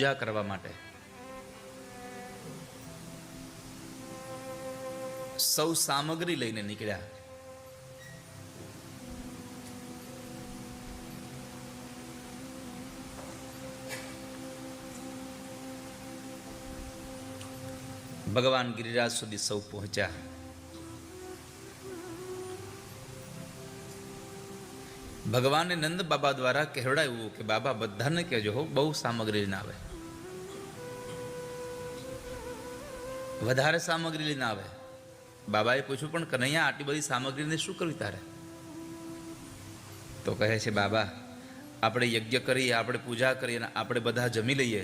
પૂજા કરવા માટે સૌ સામગ્રી લઈને નીકળ્યા. ભગવાન ગિરિરાજ સુધી સૌ પહોંચ્યા. ભગવાને નંદ બાબા દ્વારા કહેવડાવ્યું કે બાબા બધાને કહેજો હો, બહુ સામગ્રી લઈને આવે, વધારે સામગ્રી લઈને આવે. બાબાએ પૂછ્યું પણ કનૈયા આટલી બધી સામગ્રીને શું કરવી તારે? તો કહે છે બાબા આપણે યજ્ઞ કરીએ, આપણે પૂજા કરીએ અને આપણે બધા જમી લઈએ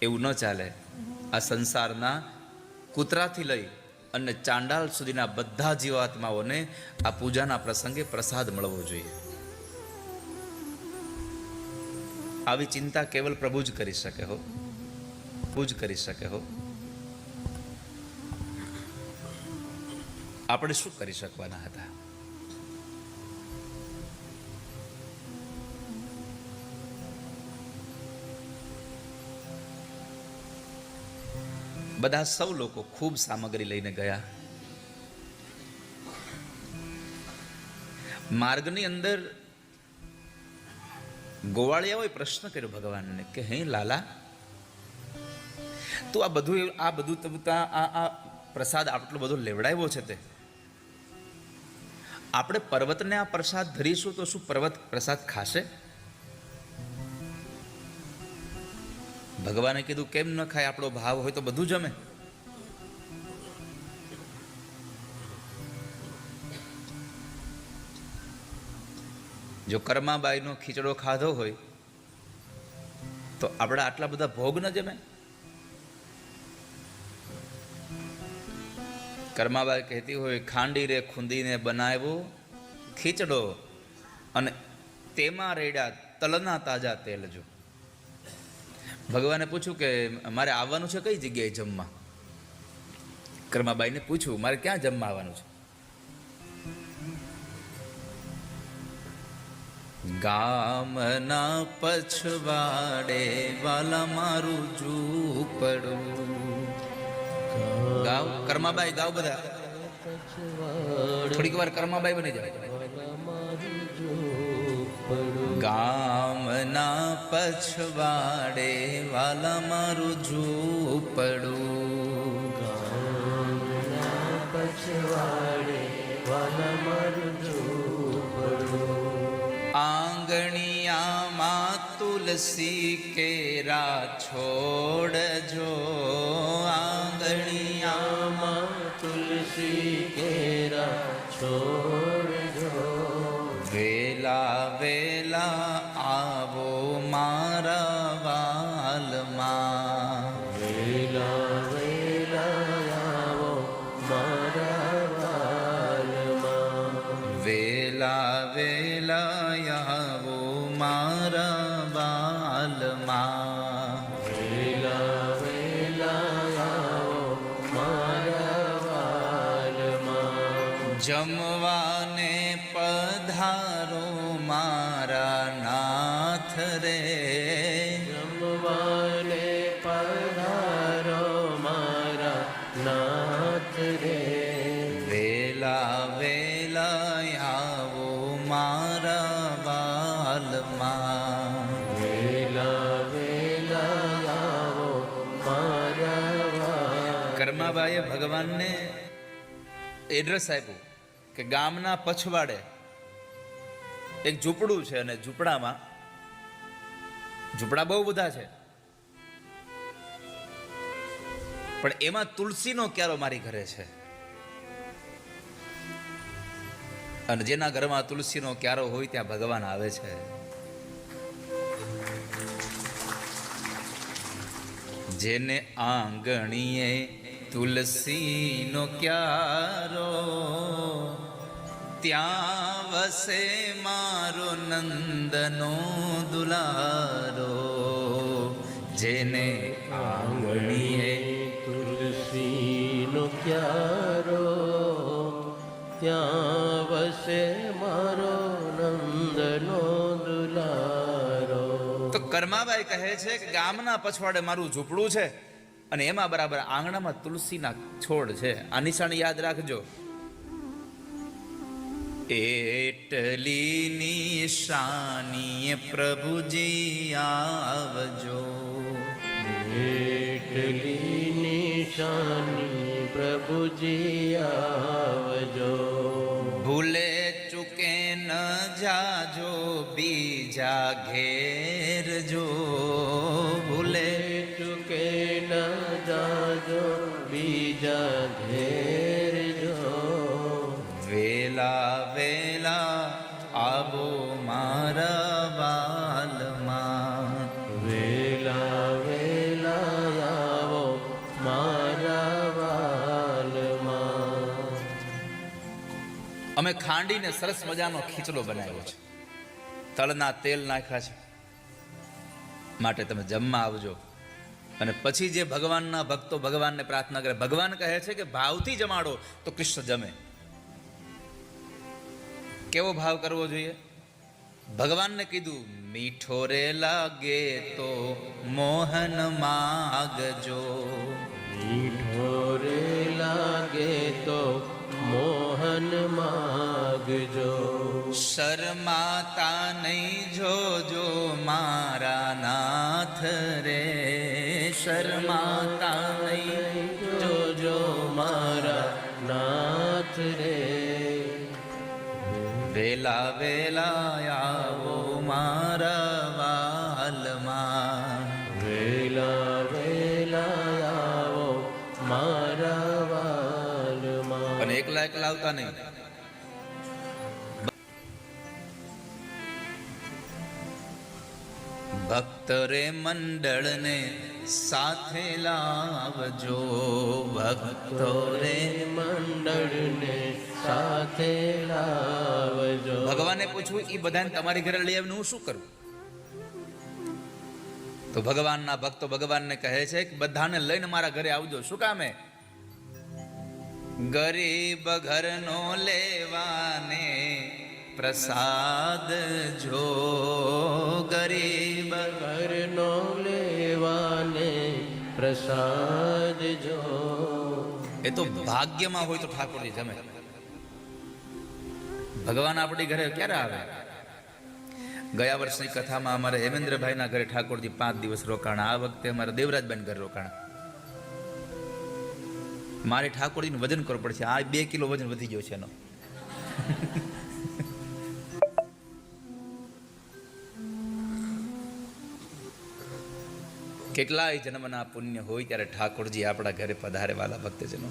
એવું ન ચાલે. આ સંસારના કૂતરાથી લઈ અને ચાંડાલ સુધીના બધા જીવાત્માઓને આ પૂજાના પ્રસંગે પ્રસાદ મળવો જોઈએ. આવી ચિંતા કેવલ પ્રભુ જ કરી શકે હો, પ્રભુ જ કરી શકે હો. આપણે શું કરી શકવાના હતા? બધા સૌ લોકો ખૂબ સામગ્રી લઈને ગયા. માર્ગની અંદર ગોવાળિયાઓએ પ્રશ્ન કર્યો ભગવાનને કે હે લાલા, તું આ બધું આ પ્રસાદ આટલો બધો લેવડાવ્યો છે, તે આપણે પર્વતને આ પ્રસાદ ધરીશું તો શું પર્વત પ્રસાદ ખાશે? ભગવાને કીધું કેમ ન ખાય? આપણો ભાવ હોય તો બધું જમે. જો કર્માબાઈનો ખીચડો ખાધો હોય તો આપણે આટલા બધા ભોગ ન જમે. કર્માબાઈ કહેતી હોય ખાંડી રે ખૂંદીને બનાવ્યો ખીચડો અને તેમાં રેડ્યા તલના તાજા તેલ. જો ભગવાને પૂછ્યું કે મારે આવવાનું છે કઈ જગ્યાએ જમવા? કર્માબાઈને પૂછ્યું મારે ક્યાં જમવા આવવાનું છે? ગામના પછવાડે વાલા મારું ઝૂંપડું. ગાવ કર્માબાઈ, ગાવ બધા. થોડીક વાર કર્માબાઈ બની જાય. ગામના પછવાડે વાલા મારું ઝૂંપડું. ગામના પછવાડે વાલા મારું ઝૂંપડું. આંગણિયામાં તુલસી કેરા છોડજો. આંગણિયામાં તુલસી કેરા છોડજો. વેલા વેલા આવો મારા વાલમાં. વેલા વેલા આવો મારા વાલમાં. વેલા વેલા આવો મારા વાલમાં. વેલા વેલા આવો મારા વાલમાં. જમવાને પધારો મારા નાથ રે. જમવાને પધારો મારા નાથ રે. વેલા વેલા આવો મારા વાલમાં. વેલા વેલા આવો મારા વાલમાં. કર્માબાઈએ ભગવાનને એડ્રેસ આપ્યું કે ગામના પછવાડે એક ઝૂંપડું છે અને ઝૂંપડા બહુ બધા છે, પણ એમાં તુલસીનો ક્યારો મારી ઘરે છે. અને જેના ઘરમાં તુલસીનો ક્યારો હોય ત્યાં ભગવાન આવે છે. જેને આંગણીએ તુલસીનો ક્યારો ત્યાં વસે મારો નંદનો દુલારો. જેને આંગણીએ તુલસીનો ક્યારો ત્યાં વસે મારો નંદનો દુલારો. તો કર્માબાઈ કહે છે કે ગામના પછવાડે મારું ઝૂંપડું છે અને એમાં બરાબર આંગણામાં તુલસીના છોડ છે. આ નિશાની યાદ રાખજો. એટલી નિશાની પ્રભુજી આવજો, એટલી નિશાની પ્રભુજી આવજો. ભૂલે ચૂકે ન જાજો બીજા ઘેર જો, ભૂલે ચૂકે ન જાજો બીજા ઘેર જો. વેલા વેલા આવો મારા વાલમાં, વેલા વેલા આવો મારા વાલમાં. અમે ખાંડીને સરસ મજાનો ખીચડો બનાવ્યો છે, તલના તેલ નાખ્યા છે, માટે તમે જમવા આવજો. અને પછી જે ભગવાનના ભક્તો ભગવાનને પ્રાર્થના કરે, ભગવાન કહે છે કે ભાવથી જમાડો તો કૃષ્ણ જમે. કેવો ભાવ કરવો જોઈએ? ભગવાનને કીધું મીઠો રે લાગે તો મોહન માગજો, મીઠો રે લાગે તો મોહન માગજો. શરમાતા નહીં જોજો મારા નાથ રે, શરમાતા નહીં જોજો મારા નાથ રે. વેલા વેલા આવો મારા વાલમાં, વેલા વેલા આવો મારા વાલમાં. અને એકલા એકલા આવતા નહીં. ભક્ત રે મંડળને સાથે લાવજો, ભક્તો રે મંડળને સાથે લાવજો. ભગવાને પૂછ્યું એ બધાને તમારી ઘરે લઈ આવીને હું શું કરું? તો ભગવાનના ભક્તો ભગવાનને કહે છે કે બધાને લઈને મારા ઘરે આવજો. શું કામે? ગરીબ ઘરનો લેવાને પ્રસાદ જો, ગરીબ ઘરનો લેવાને પ્રસાદ જો. એ તો ભાગ્યમાં હોય તો ઠાકોરજી જમે. ભગવાન આપણી ઘરે ક્યારે આવે? ગયા વર્ષની કથામાં અમારે હેમેન્દ્રભાઈના ઘરે ઠાકોરજી 5 દિવસ રોકાણા. આ વખતે અમારે દેવરાજભાઈ ઘરે રોકાણા. મારે ઠાકોરજીનું વજન કરવું પડશે. આ 2 કિલો વજન વધી ગયો છે એનો. કેટલાય જન્મના પુણ્ય હોય ત્યારે ઠાકોરજી આપણા ઘરે પધારે. વાલા ભક્તજનો,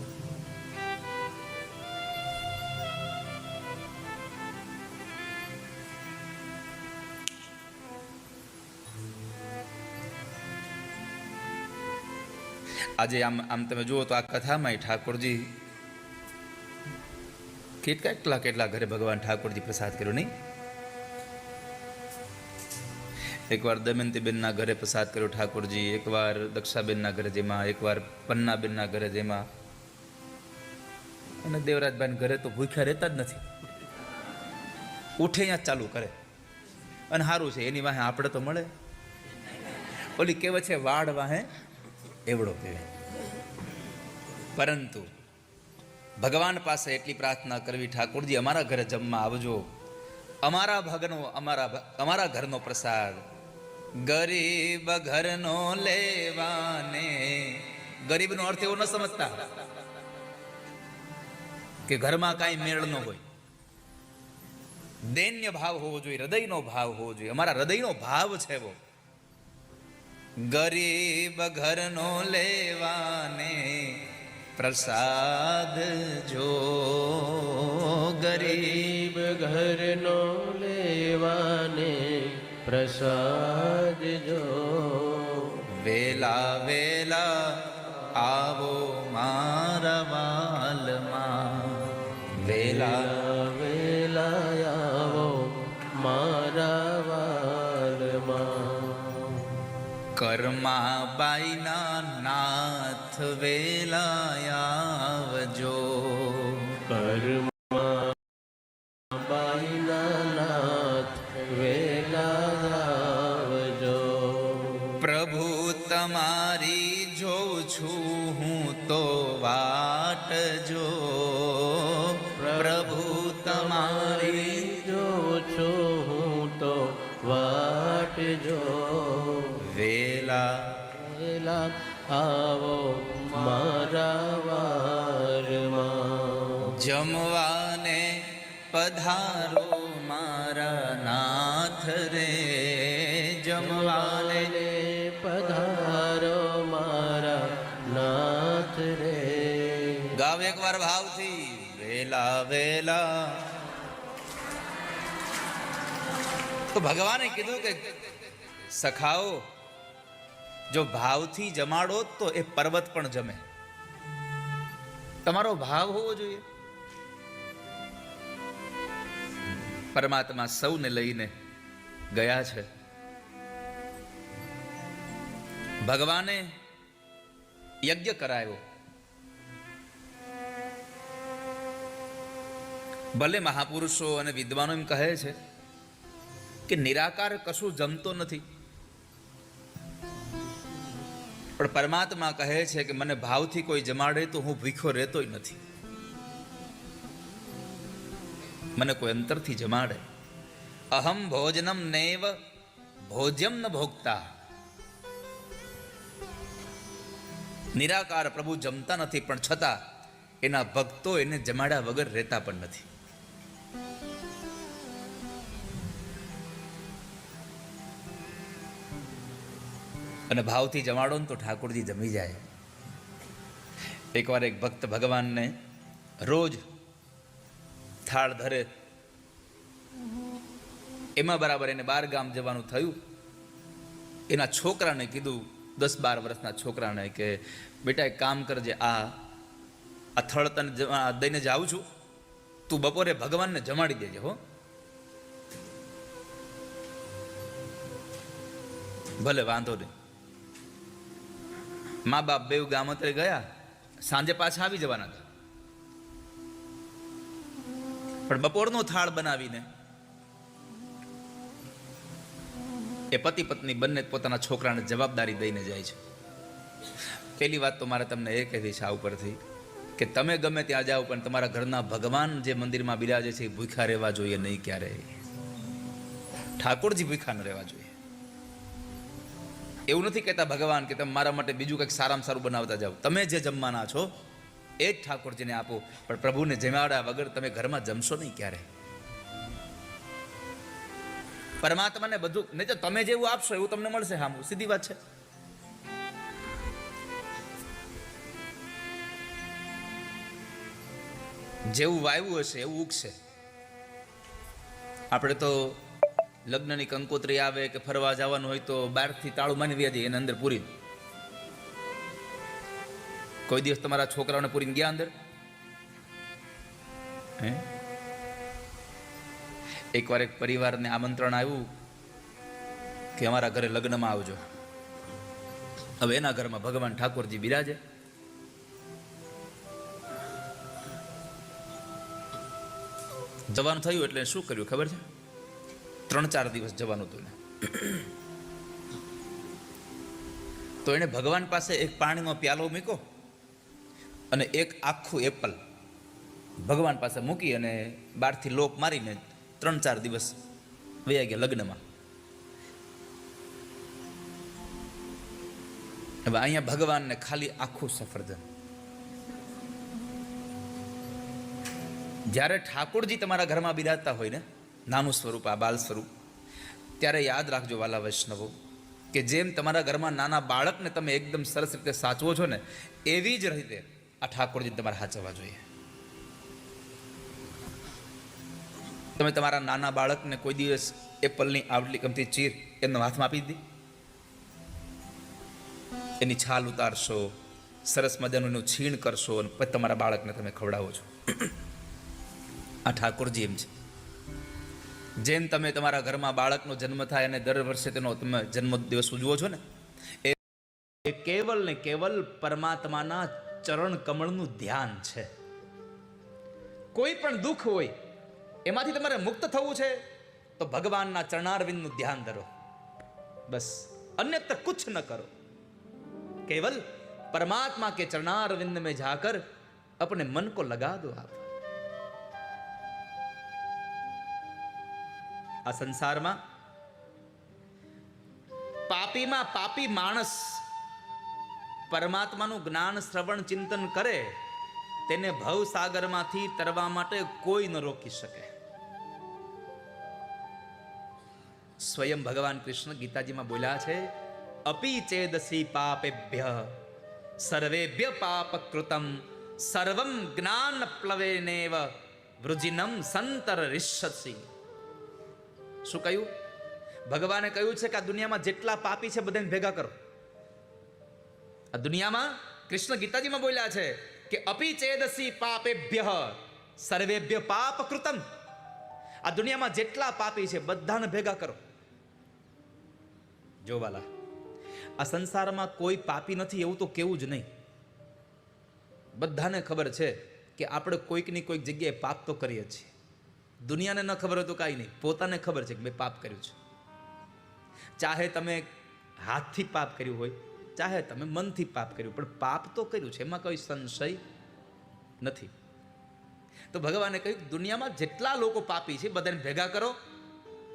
આજે આમ તમે જુઓ તો આ કથામાં ઠાકોરજી કેટલા કેટલા ઘરે ભગવાન ઠાકોરજી પ્રસાદ કર્યો નહીં. એકવાર દમયંતીબેનના ઘરે પ્રસાદ કર્યો ઠાકોરજી, એકવાર દક્ષાબેનના ઘરે જેમાં, એકવાર પન્નાબેનના ઘરે જેમાં. અને દેવરાજભાઈ ઘરે તો ભૂખ્યા રહેતા જ નથી, ઉઠે અહીંયા ચાલુ કરે. અને સારું છે એની વાહે આપણે તો મળે. ઓલી કહેવત છે વાડ વાહે એવડો પીવે. પરંતુ ભગવાન પાસે એટલી પ્રાર્થના કરવી, ઠાકોરજી અમારા ઘરે જમવા આવજો. અમારા ઘરનો પ્રસાદ ગરીબ ઘરનો લેવાને. ગરીબનો અર્થ એવો ન સમજતા કે ઘરમાં કાંઈ મેળ ન હોય. દૈન્ય ભાવ હોવો જોઈએ, હૃદયનો ભાવ હોવો જોઈએ. અમારા હૃદયનો ભાવ છે એવો. ગરીબ ઘરનો લેવાને પ્રસાદ જો, ગરીબ ઘરનો લેવાને પ્રસાદ જો. વેલા વેલા આવો મારા વાલમાં, વેલા વેલા આવો મારા વાલમાં. કર્માબાઈના નાથ વેલા આવજો, કર્માબાઈના નાથ વેલા આવજો. તમારી જોઉં છું હું તો વાટ જો, પ્રભુ તમારી જો છું હું તો વાટ જો. વેલા વેલા આવો મારા વારમાં, જમવાને પધારો મારા નાથ રે, જમવાને જમવાને પધારો મારા નાથ રે. ગાવ એકવાર ભાવથી, વેલા વેલા. તો ભગવાને કીધું કે સખાઓ, જો ભાવથી જમાડો તો એ પર્વત પણ જમે. તમારો ભાવ હોવો જોઈએ. પરમાત્મા સૌને લઈને ગયા છે. ભગવાને યજ્ઞ કરાયો. ભલે મહાપુરુષો અને વિદ્વાનો એમ કહે છે કે નિરાકાર કશું જમતો નથી, પણ પરમાત્મા કહે છે કે મને ભાવથી કોઈ જમાડે તો હું ભૂખ્યો રહેતોય નથી. મને કોઈ અંતરથી જમાડે. અહમ ભોજનમ નૈવ ભોજ્યમ ન ભોગતા. નિરાકાર પ્રભુ જમતા નથી, પણ છતાં એના ભક્તો એને જમાડ્યા વગર રહેતા પણ નથી. અને ભાવથી જમાડો ને તો ઠાકોરજી જમી જાય. એકવાર એક ભક્ત ભગવાનને રોજ થાળ ધરે, એમાં બરાબર એને 12 ગામ જવાનું થયું. એના છોકરાને કીધું, 10-12 વર્ષના છોકરાને, કે બેટા એક કામ કરજે, આ થળ તને દઈને જાઉં છું, તું બપોરે ભગવાનને જમાડી દેજે હો. ભલે વાંધો નહીં. મા બાપ બેવ ગામત્રે ગયા, સાંજે પાછા આવી જવાના હતા. પણ બપોરનો થાળ બનાવીને એ પતિ પત્ની બંને પોતાના છોકરાને જવાબદારી દઈને જાય છે. પહેલી વાત તો મારે તમને એ કહેવી છે આ ઉપરથી, કે તમે ગમે ત્યાં જાઓ પણ તમારા ઘરના ભગવાન જે મંદિરમાં બિરાજે છે એ ભૂખ્યા રહેવા જોઈએ નહીં ક્યારેય. ઠાકોરજી ભૂખ્યા ન રહેવા જોઈએ. એવું નથી કહેતા ભગવાન કે તમે મારા માટે બીજું કંઈક સારામાં સારું બનાવતા જાઓ. તમે જે જમવાના છો એ જ ઠાકોરજીને આપો, પણ પ્રભુને જમાડ્યા વગર તમે ઘરમાં જમશો નહીં ક્યારે. પરમાત્માને બધું નહીં તો તમે જેવું આપશો એવું તમને મળશે. હા, સીધી વાત છે. જેવું વાવ્યું હશે એવું ઉગશે. આપણે તો લગ્નની કંકોત્રી આવે કે ફરવા જવાનું હોય તો બહારથી તાળું માની વ્યા જઈએ, એને અંદર પૂરી. કોઈ દિવસ તમારા છોકરાઓને પૂરીને ગયા અંદર? હે? એકવાર એક પરિવારને આમંત્રણ આવ્યું કે અમારા ઘરે લગ્નમાં આવજો. હવે એના ઘરમાં ભગવાન ઠાકોરજી બિરાજે. જવાનું થયું એટલે શું કર્યું ખબર છે? 3-4 દિવસ જવાનું હતું. તો એને ભગવાન પાસે એક પાણીનો પ્યાલો મૂક્યો અને એક આખું એપલ ભગવાન પાસે મૂકી અને બહારથી લોક મારીને 3-4 દિવસ વયા ગયા લગ્નમાં. હવે અહીંયા ભગવાનને ખાલી આખું સફરજન. જ્યારે ઠાકોરજી તમારા ઘરમાં બિરાજતા હોય ને, નાનું સ્વરૂપ, આ બાલ સ્વરૂપ, ત્યારે યાદ રાખજો વાલા વૈષ્ણવો, કે જેમ તમારા ઘરમાં નાના બાળકને તમે એકદમ સરસ રીતે સાચવો છો ને, એવી જ રીતે આ ઠાકોરજી તમારે સાચવવા જોઈએ. તમે તમારા નાના બાળકને કોઈ દિવસ એપલની આવડલી ગમતી ચીર એમના હાથમાં આપી દીધી? એની છાલ ઉતારશો, સરસ મજાનું એનું છીણ કરશો અને પછી તમારા બાળકને તમે ખવડાવો છો. આ ઠાકોરજી એમ છે. જેમ તમે તમારા ઘરમાં બાળકનો જન્મ થાય અને દર વર્ષે તેનો તમે જન્મ દિવસ ઉજવો છો ને, એ કેવલ ને કેવલ પરમાત્માના ચરણ કમળનું ધ્યાન છે. કોઈ પણ દુઃખ હોય એમાંથી તમારે મુક્ત થવું છે તો ભગવાનના ચરણારવિંદનું ધ્યાન ધરો, બસ. અન્યત્ર કુછ ન કરો. केवल परमात्मा के चरणारविंद में जाकर अपने मन को लगा दो आप। आ संसार में पापी में पापी मानस परमात्माનું જ્ઞાન શ્રવણ ચિંતન કરે તેને ભવ સાગરમાંથી તરવા માટે કોઈ ન રોકી શકે. સ્વયં ભગવાન કૃષ્ણ ગીતાજીમાં બોલ્યા છે, અપી ચેદસી પાપેભ્ય સર્વેભ્ય પાપકૃતમ સર્વમ જ્ઞાન પ્લવેનેવ વૃજિનમ સંતર રિષ્યસી. શું કહ્યું? ભગવાને કહ્યું છે કે આ દુનિયામાં જેટલા પાપી છે બધાને ભેગા કરો. આ દુનિયામાં કૃષ્ણ ગીતાજીમાં બોલ્યા છે કે અપી ચેદસી પાપેભ્ય સર્વેભ્ય પાપકૃતમ. આ દુનિયામાં જેટલા પાપી છે બધાને ભેગા કરો. જોવાલા, આ સંસારમાં કોઈ પાપી નથી એવું તો કેવું જ નહીં. બધાને ખબર છે કે આપણે કોઈકની કોઈક જગ્યાએ પાપ તો કરીએ છીએ. દુનિયાને ન ખબર હોય તો કાંઈ નહીં, પોતાને ખબર છે કે મેં પાપ કર્યું છે. ચાહે તમે હાથથી પાપ કર્યું હોય, ચાહે તમે મનથી પાપ કર્યું, પણ પાપ તો કર્યું છે, એમાં કોઈ સંશય નથી. તો ભગવાને કહ્યું દુનિયામાં જેટલા લોકો પાપી છે બધાને ભેગા કરો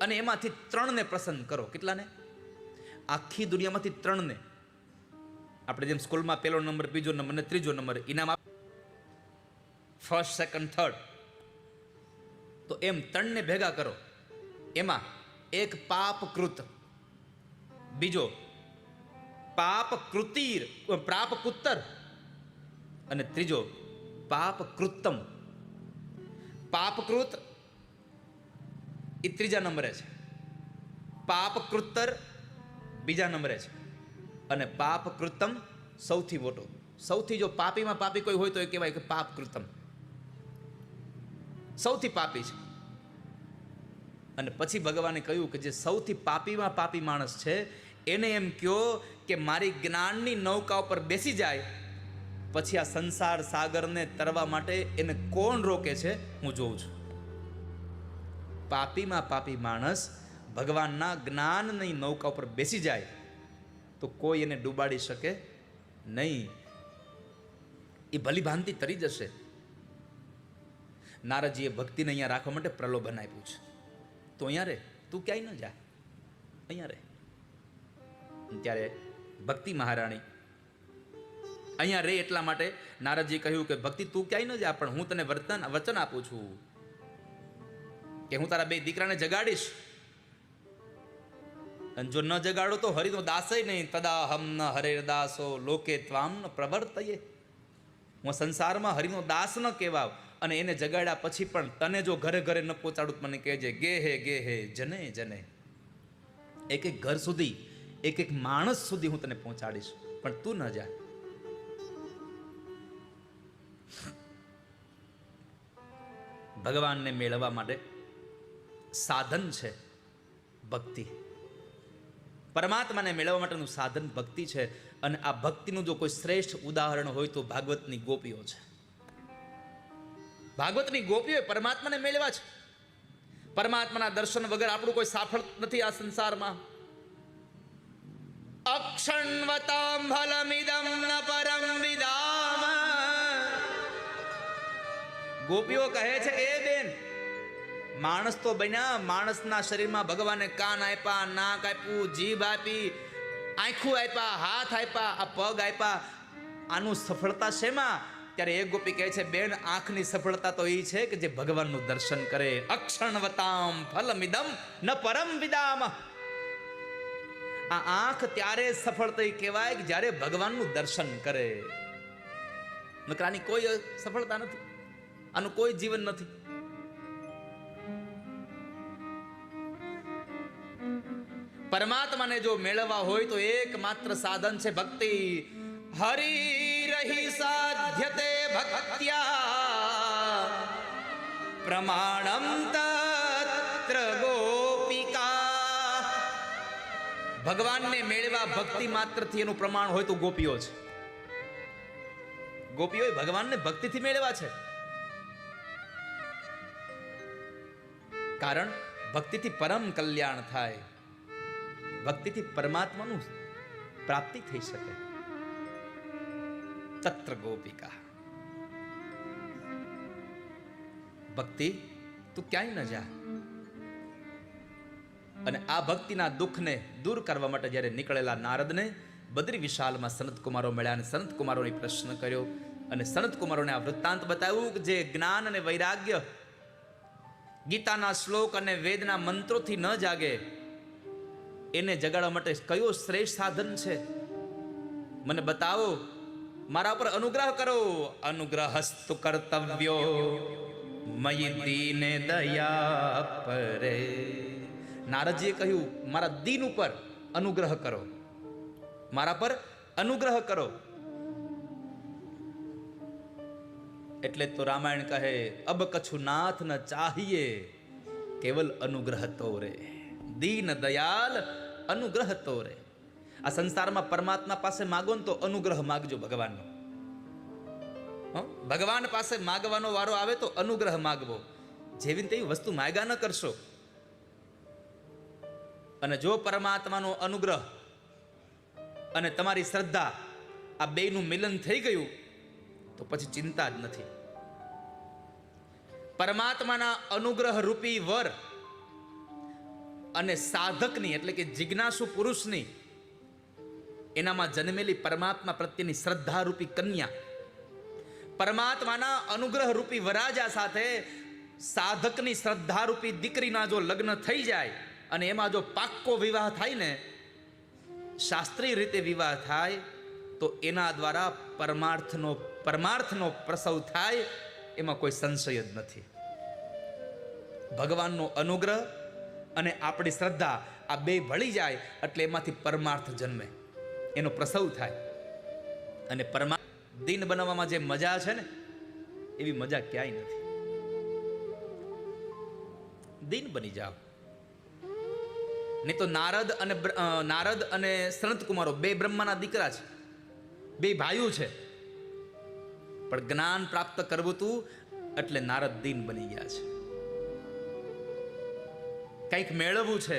અને એમાંથી 3ને પસંદ કરો. કેટલાને? આખી દુનિયામાંથી 3ને. આપણે જેમ સ્કૂલમાં 1લો નંબર, 2જો નંબર ને 3જો નંબર ઇનામ, 1st, 2nd, 3rd, તો એમ 3ને ભેગા કરો. એમાં એક પાપકૃત, બીજો પાપકૃતિર પ્રાપકુત્તર અને ત્રીજો પાપકૃતમ. પાપકૃત એ 3જા નંબરે છે, પાપકૃત્તર બીજા નંબરે છે અને પાપકૃતમ સૌથી મોટો. સૌથી જો પાપીમાં પાપી કોઈ હોય તો એ કહેવાય કે પાપકૃતમ, સૌથી પાપી છે. અને પછી ભગવાને કહ્યું કે જે સૌથી પાપીમાં પાપી માણસ છે એને એમ કહો કે મારી જ્ઞાનની નૌકા ઉપર બેસી જાય, પછી આ સંસાર સાગરને તરવા માટે એને કોણ રોકે છે હું જોઉં છું. પાપીમાં પાપી માણસ ભગવાનના જ્ઞાનની નૌકા ઉપર બેસી જાય તો કોઈ એને ડૂબાડી શકે નહીં. એ ભલી ભાંતિ તરી જશે. નારદજીએ ભક્તિને અહીંયા રાખવા માટે પ્રલોભન આપ્યું છે. તો અહીંયા રે, તું ક્યાંય ન જા, અહીંયા રે. ત્યારે ભક્તિ મહારાણી અહીંયા રે એટલા માટે નારદજી કહ્યું કે ભક્તિ તું ક્યાંય ન જા, પણ હું તને વચન આપું છું કે હું તારા 2 દીકરાને જગાડીશ. અને જો ન જગાડો તો હરિનો દાસય નહીં. તદા હમ ન હરે દાસો લોકે ત્વામ ન પ્રવર્તયે. હું સંસારમાં હરિનો દાસ ન કહેવાવ અને એને જગાડ્યા પછી પણ તને જો ઘરે ઘરે ન પહોંચાડું મને કહેજે ગે હે જને જને. એક એક ઘર સુધી, એક એક માણસ સુધી હું તને પહોંચાડીશ, પણ તું ન જા. ભગવાનને મેળવવા માટે સાધન છે ભક્તિ. પરમાત્માને મેળવવા માટેનું સાધન ભક્તિ છે. અને આ ભક્તિનું જો કોઈ શ્રેષ્ઠ ઉદાહરણ હોય તો ભાગવતની ગોપીઓ છે. ભાગવતની ગોપીઓ પરમાત્માને મેળવ્યા છે. પરમાત્માના દર્શન વગર આપણું કોઈ સાફળ નથી આ સંસારમાં. અક્ષણવતામ ફલમિદમ ન પરમ વિદામ. ગોપીઓ કહે છે કે એ બેન, માણસ તો બન્યા, માણસના શરીરમાં ભગવાને કાન આપ્યા, નાક આપ્યું, જીભ આપી, આંખું આપ્યા, હાથ આપ્યા, આ પગ આપ્યા, આનું સફળતા શેમાં? ત્યારે એક ગોપી કહે છે બેન, આંખની સફળતા તો એ છે કે જે ભગવાનનું દર્શન કરે. અક્ષણવતામ ફલમિદમ ન પરમ વિદામ. આ આંખ ત્યારે સફળ થઈ કહેવાય કે જ્યારે ભગવાનનું દર્શન કરે. નકર આની કોઈ સફળતા નથી, આનું કોઈ જીવન નથી. પરમાત્માને જો મેળવવા હોય તો એકમાત્ર સાધન છે ભક્તિ. હરિ રહી સાધ્યતે ભક્ત્યા પ્રમાણમ તત્ર ગોપિકા. ભગવાનને મેળવા ભક્તિ માત્રથી એનું પ્રમાણ હોય તો ગોપીઓ છે. ગોપીઓએ ભગવાનને ભક્તિથી મેળવા છે. કારણ ભક્તિથી પરમ કલ્યાણ થાય, ભક્તિથી પરમાત્માનું પ્રાપ્તિ થઈ શકે. તત્ર ગોપિકા. ભક્તિ તું ક્યાંય ન જા. અને આ ભક્તિના દુઃખને દૂર કરવા માટે જ્યારે નીકળેલા નારદને બદ્રી વિશાલમાં સનત કુમારો મળ્યા અને સનત કુમારોને પ્રશ્ન કર્યો અને સનત કુમારોને આ વૃત્તાંત બતાવ્યું કે જે જ્ઞાન અને વૈરાગ્ય ગીતાના શ્લોક અને વેદના મંત્રોથી ન જાગે એને જગાડવા માટે કયો શ્રેષ્ઠ સાધન છે મને બતાવો, મારા પર અનુગ્રહ કરો. અનુગ્રહસ્તુ કર્તવ્યો મયિ દીને દયા પરે. નારદજીએ કહ્યું મારા દીન ઉપર અનુગ્રહ કરો, મારા પર અનુગ્રહ કરો. એટલે તો રામાયણ કહે અબ કछु નાથ ન ચાહીએ કેવલ અનુગ્રહ તો રે. દીન દયાલ અનુગ્રહ તો રે. આ સંસારમાં પરમાત્મા પાસે માગો ને તો અનુગ્રહ માગજો ભગવાનનો. ભગવાન પાસે માગવાનો વારો આવે તો અનુગ્રહ માગવો. જેવી તેવી વસ્તુ માગ્યા ન કરશો. અને જો પરમાત્માનો અનુગ્રહ અને તમારી શ્રદ્ધા આ બેયનું મિલન થઈ ગયું તો પછી ચિંતા જ નથી. પરમાત્માના અનુગ્રહ રૂપી વર અને સાધકની એટલે કે જિજ્ઞાસુ પુરુષની એનામાં જન્મેલી પરમાત્મા પ્રત્યેની શ્રદ્ધા રૂપી કન્યા, પરમાત્માના અનુગ્રહ રૂપી વરાજા સાથે સાધકની શ્રદ્ધા રૂપી દીકરીના જો લગ્ન થઈ જાય અને એમાં જો પાક્કો વિવાહ થાય ને, શાસ્ત્રીય રીતે વિવાહ થાય તો એના દ્વારા પરમાર્થનો પ્રસવ થાય એમાં કોઈ સંશય જ નથી. ભગવાનનો અનુગ્રહ અને આપણી શ્રદ્ધા આ બે ભળી જાય એટલે એમાંથી પરમાર્થ જન્મે, એનો પ્રસવ થાય. અને પરમાર્થ દીન બનાવવામાં જે મજા છે ને એવી મજા ક્યાંય નથી. દીન બની જાઓ. નહીં તો નારદ અને સનત કુમારો બે બ્રહ્માના દીકરા છે, બે ભાઈઓ છે, પણ જ્ઞાન પ્રાપ્ત કરવું તું એટલે નારદ દીન બની ગયા છે. કંઈક મેળવવું છે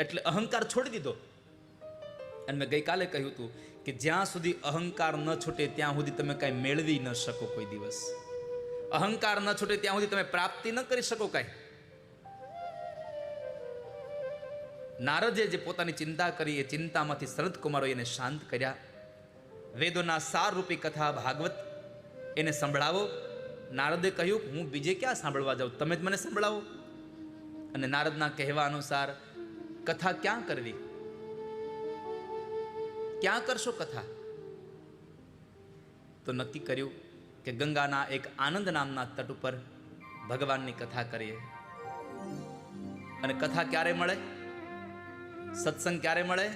એટલે અહંકાર છોડી દીધો. અને મેં ગઈકાલે કહ્યું હતું કે જ્યાં સુધી અહંકાર ન છૂટે ત્યાં સુધી તમે કાંઈ મેળવી ન શકો. કોઈ દિવસ અહંકાર ન છૂટે ત્યાં સુધી તમે પ્રાપ્તિ ન કરી શકો કાંઈ. નારદે જે પોતાની ચિંતા કરી એ ચિંતામાંથી સનત કુમારો એને શાંત કર્યા. વેદોના સાર રૂપી કથા ભાગવત એને સંભળાવો. નારદે કહ્યું હું બીજે ક્યાં સાંભળવા જાઉં, તમે જ મને સંભળાવો. અને નારદના કહેવા અનુસાર કથા ક્યાં કરવી, ક્યાં કરશો કથા? તો નક્કી કર્યું કે ગંગાના એક આનંદ નામના તટ ઉપર ભગવાનની કથા કરીએ. અને કથા ક્યારે મળે, સત્સંગ ક્યારે મળે?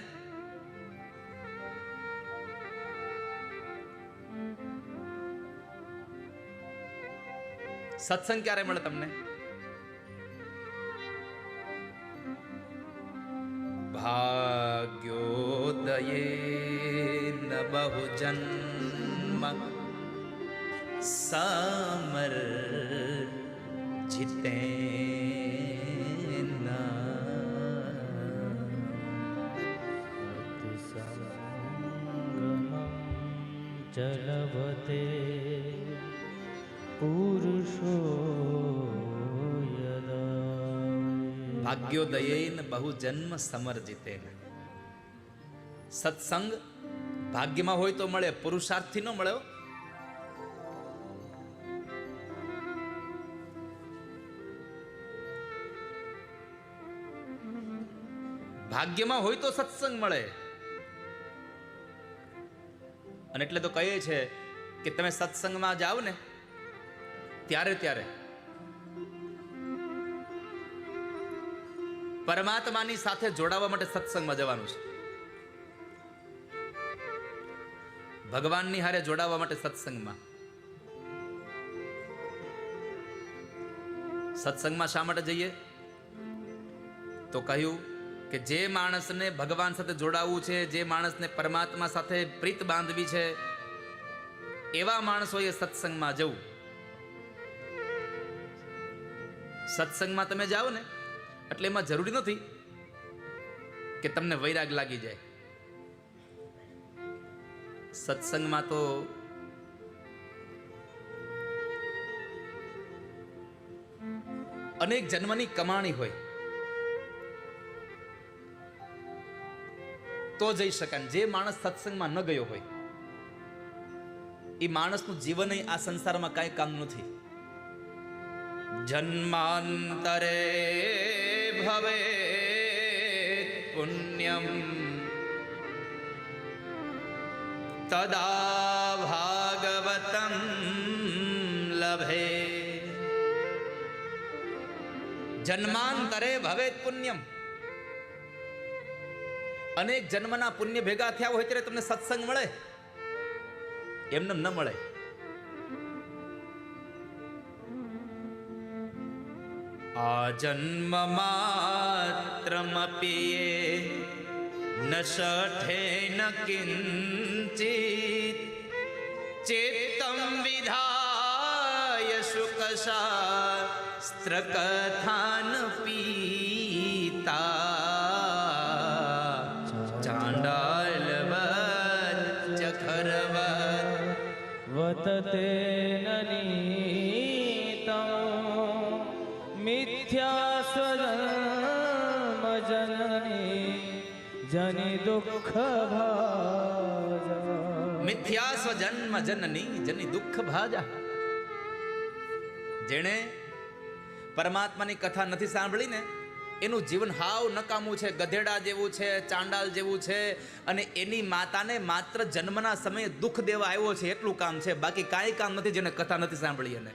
સત્સંગ ક્યારે મળે તમને? ભાગ્યોદયે ન બહુ જન્મ સમર જીતે ચલવતે પુરુષો ભાગ્યોદયેન બહુ જન્મ સમર્જિતેન. સત્સંગ ભાગ્યમાં હોય તો મળે, પુરુષાર્થથી ન મળે. ભાગ્યમાં હોય તો સત્સંગ મળે. અને એટલે તો કહે છે કે તમે સત્સંગમાં જાઓ ને ત્યારે પરમાત્માની સાથે જોડાવા માટે સત્સંગમાં જવાનું છે. ભગવાનની હારે જોડાવા માટે સત્સંગમાં શા માટે જઈએ? તો કહ્યું કે જે માણસને ભગવાન સાથે જોડાવવું છે, જે માણસને પરમાત્મા સાથે પ્રીત બાંધવી છે, એવા માણસોએ સત્સંગમાં જવું. સત્સંગમાં તમે જાઓ ને એટલે એમાં જરૂરી નથી કે તમને વૈરાગ લાગી જાય. સત્સંગમાં તો અનેક જન્મની કમાણી હોય તો જઈ શકાય. જે માણસ સત્સંગમાં ન ગયો હોય એ માણસનું જીવન આ સંસારમાં કાંઈ કામ નથી. જન્માંતરે ભવે પુણ્યમ તદા ભાગવતમ લભે. જન્માંતરે ભવે પુણ્યમ. અનેક જન્મના પુણ્ય ભેગા થયા હોય ત્યારે તમને સત્સંગ મળે, એમને ન મળે. આ જન્મ માત્રમપી ન શઠે ન કિંચિત ચેતમ વિધાય શુકશાસ્ત્ર કથાન પીતા ચાંડાલવત ચખરવત વતતે નનીતં મિથ્યા સ્વજન્મ જનની જની દુઃખ ભાજા. મિથ્યા સ્વજન્મ જનની જની દુઃખ ભાજા. જેણે પરમાત્માની કથા નથી સાંભળી ને એનું જીવન હાવ નકામું છે, ગધેડા જેવું છે, ચાંડાલ જેવું છે. અને એની માતાને માત્ર જન્મના સમયે દુઃખ દેવા આવ્યો છે એટલું કામ છે, બાકી કાંઈ કામ નથી જેને કથા નથી સાંભળી. એને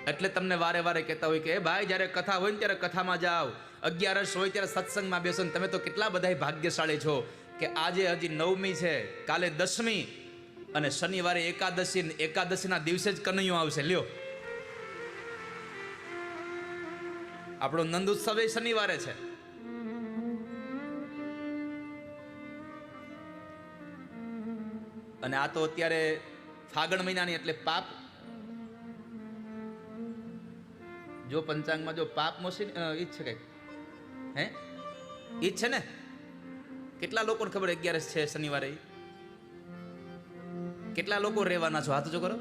એટલે તમને વારે વારે કહેતા હોય કે ભાઈ જ્યારે કથા હોય ને ત્યારે કથામાં જાઓ, 11 હોય ત્યારે સત્સંગમાં બેસો. ને તમે તો કેટલા બધા ભાગ્યશાળી છો કે આજે હજી 9મી છે, કાલે 10મી અને શનિવારે એકાદશી. એકાદશીના દિવસે જ કનૈયો આવશે. લ્યો, આપણો નંદ ઉત્સવ એ શનિવારે છે. અને આ તો અત્યારે ફાગણ મહિનાની એટલે પાપ. જો પંચાંગમાં જો પાપ મોસી ઈ જ છે કઈક, હે ઈ જ છે ને. કેટલા લોકોને ખબર 11 છે શનિવારે? કેટલા લોકો રહેવાના છો? હાથ જો કરો.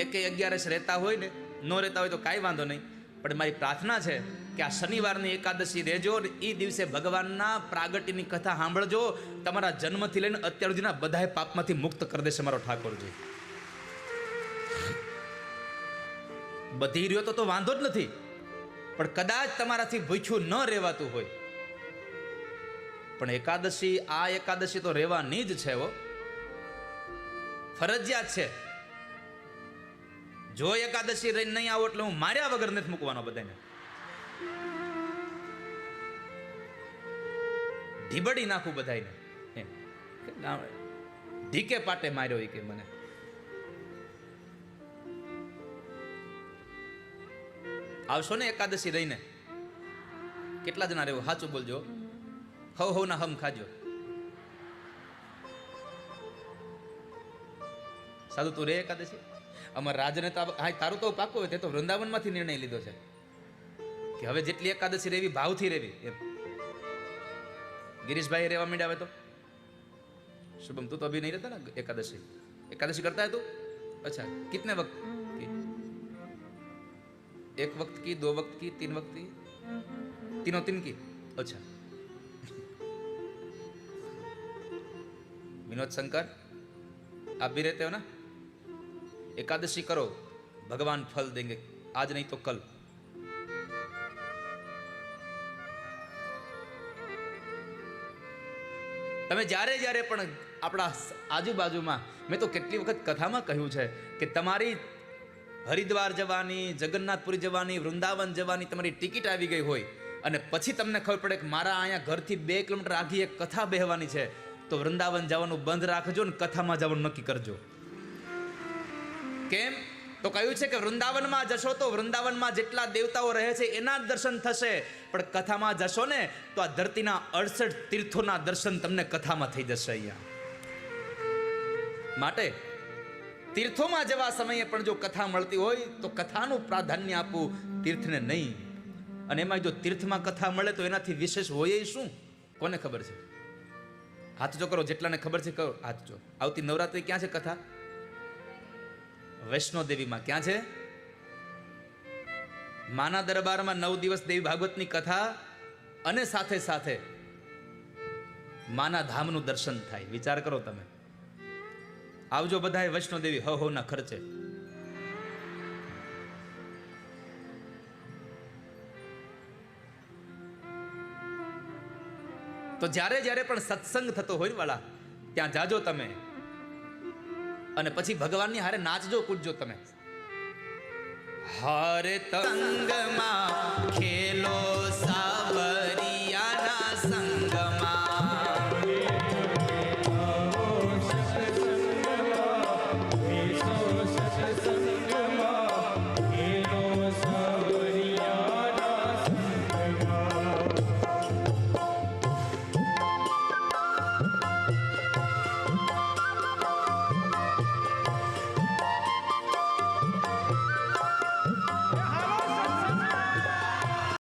એકે 11 રહેતા હોય ને, ન રહેતા હોય તો કાંઈ વાંધો નહીં, પણ મારી પ્રાર્થના છે કે આ શનિવારની એકાદશી રહેજો. એ દિવસે ભગવાનના પ્રાગટ્યની કથા સાંભળજો. તમારા જન્મથી લઈને અત્યાર સુધીના બધા પાપમાંથી મુક્ત કરી દેશે મારો ઠાકોરજી. બધી રહ્યો તો વાંધો જ નથી, પણ કદાચ તમારાથી ભૂખ્યું ન રહેવાતું હોય, પણ એકાદશી, આ એકાદશી તો રહેવાની જ છે. ફરજિયાત છે. જો એકાદશી રહીને નહીં આવો એટલે હું માર્યા વગર નથી મૂકવાનો બધાને. ઢીબડી નાખું બધાને. ઢીકે પાટે માર્યો કે મને. આવશો ને એકાદશી રહીને? કેટલા જણા રહેવું? સાચું બોલજો. હવ ના હમ ખાજો. સાધુ તું રે એકાદશી? અમાર રાજને તો હા તારું તો પાકું હોય. તે તો વૃંદાવનમાંથી નિર્ણય લીધો છે કે હવે જેટલી એકાદશી રહેવી ભાવથી રહેવી એમ. ગિરીશભાઈ રહેવા માંડ્યા. હવે તો શુભમ તું તો અભી નહીં રહેતા ને એકાદશી? एकादशी करता है तू? अच्छा, कितने वक्त की? 1 वक्त की, 2 वक्त की, 3 वक्त की? तीनों 3 की? अच्छा. विनोद शंकर, आप भी रहते हो ना? एकादशी करो, भगवान फल देंगे, आज नहीं तो कल. તમે જ્યારે જ્યારે પણ આપણા આજુબાજુમાં, મેં તો કેટલી વખત કથામાં કહ્યું છે કે તમારી હરિદ્વાર જવાની, જગન્નાથપુરી જવાની, વૃંદાવન જવાની તમારી ટિકિટ આવી ગઈ હોય અને પછી તમને ખબર પડે કે મારા અહીંયા ઘરથી 2 કિલોમીટર આગી એક કથા બેહવાની છે, તો વૃંદાવન જવાનું બંધ રાખજો ને કથામાં જવાનું નક્કી કરજો. કેમ? તો કહ્યું છે કે વૃંદાવનમાં જશો તો વૃંદાવનમાં જેટલા દેવતાઓ રહે છે એના જ દર્શન થશે, પણ કથામાં જશો ને તો આ ધરતીના 68 તીર્થોના દર્શન તમને કથામાં થઈ જશે. અહીંયા માટે તીર્થોમાં જવા સમયે પણ જો કથા મળતી હોય તો કથાનું પ્રાધાન્ય આપવું, તીર્થને નહીં. અને એમાં જો તીર્થમાં કથા મળે તો એનાથી વિશેષ હોય શું? કોને ખબર છે? હાથ જો કરો, જેટલાને ખબર છે કરો હાથ જો. આવતી નવરાત્રી ક્યાં છે કથા? વૈષ્ણોદેવીમાં. ક્યાં છે? માના દરબારમાં 9 દિવસ દેવી ભાગવતની કથા અને સાથે સાથે માના ધામનું દર્શન થાય. વિચાર કરો તમે. આવજો બધાએ વૈષ્ણોદેવી હો ના ખર્ચે. તો જ્યારે જ્યારે પણ સત્સંગ થતો હોય વાળા, ત્યાં જાજો તમે અને પછી ભગવાનની હારે નાચજો, કૂદજો તમે. હારે તંગમાં